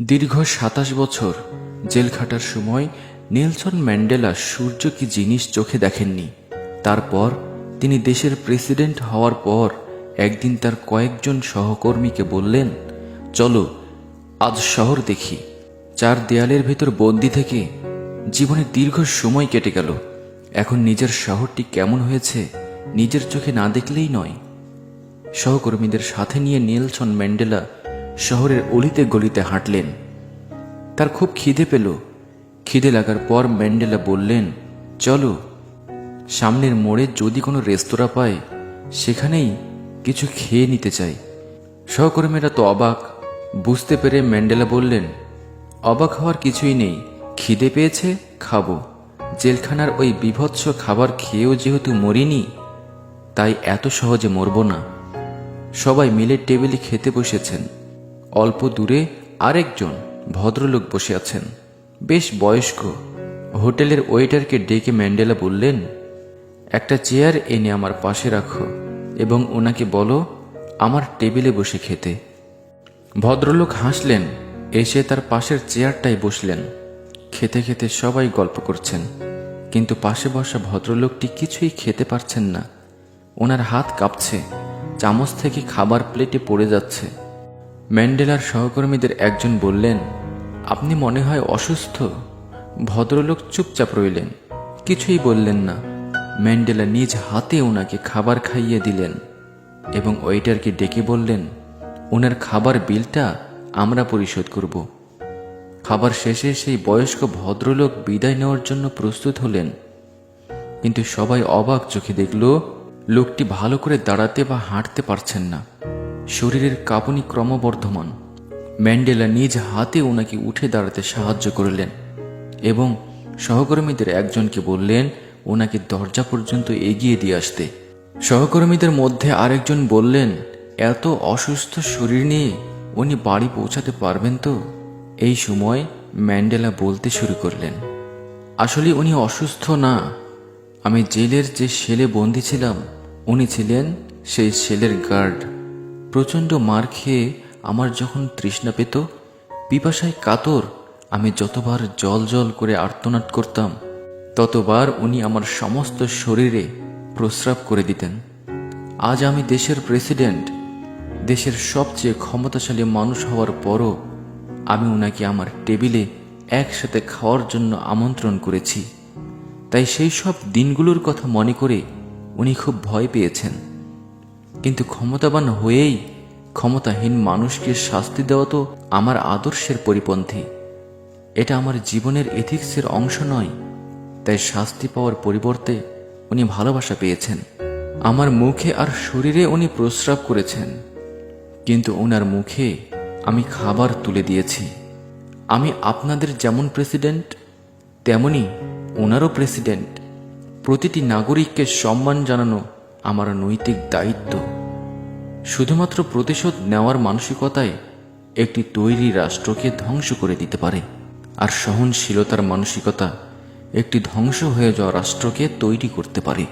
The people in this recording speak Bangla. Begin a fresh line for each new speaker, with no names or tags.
দীর্ঘ ২৭ বছর জেল খাটার সময় নেলসন ম্যান্ডেলা সূর্য কি জিনিস চোখে দেখেননি। তারপর তিনি দেশের প্রেসিডেন্ট হওয়ার পর একদিন তার কয়েকজন সহকর্মীকে বললেন, চলো আজ শহর দেখি। চার দেয়ালের ভেতর বন্দি থেকে জীবনে দীর্ঘ সময় কেটে গেল। এখন নিজের শহরটি কেমন হয়েছে নিজের চোখে না দেখলেই নয়। সহকর্মীদের সাথে নিয়ে নেলসন ম্যান্ডেলা শহরের অলিতে গলিতে হাঁটলেন। তার খুব খিদে পেল। খিদে লাগার পর ম্যান্ডেলা বললেন, চলো সামনের মোড়ে যদি কোনো রেস্তোরাঁ পায় সেখানেই কিছু খেয়ে নিতে চাই। সহকর্মীরা তো অবাক। বুঝতে পেরে ম্যান্ডেলা বললেন, অবাক হওয়ার কিছুই নেই, খিদে পেয়েছে খাবো। জেলখানার ওই বিভৎস খাবার খেয়েও যেহেতু মরিনি, তাই এত সহজে মরব না। সবাই মিলে টেবিলে খেতে বসেছেন। অল্প দূরে আরেকজন ভদ্রলোক বসে আছেন, বেশ বয়স্ক। হোটেলের ওয়েটারকে ডেকে ম্যান্ডেলা বললেন, একটা চেয়ার এনে আমার পাশে রাখো এবং ওনাকে বলো আমার টেবিলে বসে খেতে। ভদ্রলোক হাসলেন, এসে তার পাশের চেয়ারটায় বসলেন। খেতে খেতে সবাই গল্প করছেন, কিন্তু পাশে বসা ভদ্রলোকটি কিছুই খেতে পারছেন না। ওনার হাত কাঁপছে, চামচ থেকে খাবার প্লেটে পড়ে যাচ্ছে। ম্যান্ডেলার সহকর্মীদের একজন বললেন, আপনি মনে হয় অসুস্থ। ভদ্রলোক চুপচাপ রইলেন, কিছুই বললেন না। ম্যান্ডেলা নিজ হাতে ওনাকে খাবার খাইয়ে দিলেন এবং ওয়েটারকে ডেকে বললেন, ওনার খাবার বিলটা আমরা পরিশোধ করব। খাবার শেষে সেই বয়স্ক ভদ্রলোক বিদায় নেওয়ার জন্য প্রস্তুত হলেন, কিন্তু সবাই অবাক চোখে দেখল লোকটি ভালো করে দাঁড়াতে বা হাঁটতে পারছেন না। শরীরের কাঁপুনি ক্রমবর্ধমান। ম্যান্ডেলা নিজ হাতে ওনাকে উঠে দাঁড়াতে সাহায্য করলেন এবং সহকর্মীদের একজনকে বললেন ওনাকে দরজা পর্যন্ত এগিয়ে দিয়ে আসতে। সহকর্মীদের মধ্যে আরেকজন বললেন, এত অসুস্থ শরীর নিয়ে উনি বাড়ি পৌঁছাতে পারবেন তো? এই সময় ম্যান্ডেলা বলতে শুরু করলেন, আসলে উনি অসুস্থ না। আমি জেলের যে সেলে বন্দি ছিলাম, উনি ছিলেন সেই সেলের গার্ড। প্রচণ্ড মার খেয়ে আমার যখন তৃষ্ণা পেত, পিপাসায় কাতর আমি যতবার জল জল করে আর্তনাদ করতাম, ততবার উনি আমার সমস্ত শরীরে প্রস্রাব করে দিতেন। আজ আমি দেশের প্রেসিডেন্ট, দেশের সবচেয়ে ক্ষমতাশালী মানুষ হওয়ার পরও আমি ওনাকে আমার টেবিলে একসাথে খাওয়ার জন্য আমন্ত্রণ করেছি। তাই সেই সব দিনগুলোর কথা মনে করে উনি খুব ভয় পেয়েছেন। কিন্তু ক্ষমতাবান হয়েই ক্ষমতাহীন মানুষকে শাস্তি দেওয়া তো আমার আদর্শের পরিপন্থী। এটা আমার জীবনের এথিক্সের অংশ নয়। তাই শাস্তি পাওয়ার পরিবর্তে উনি ভালোবাসা পেয়েছেন। আমার মুখে আর শরীরে উনি প্রস্রাব করেছেন, কিন্তু ওনার মুখে আমি খাবার তুলে দিয়েছি। আমি আপনাদের যেমন প্রেসিডেন্ট, তেমনি ওনারও প্রেসিডেন্ট। প্রতিটি নাগরিককে সম্মান জানানো আমার নৈতিক দায়িত্ব। শুধুমাত্র প্রতিশোধ নেওয়ার মানসিকতায় একটি তৈরি রাষ্ট্রকে ধ্বংস করে দিতে পারে, আর সহনশীলতার মানসিকতা একটি ধ্বংস হয়ে যাওয়া রাষ্ট্রকে তৈরি করতে পারে।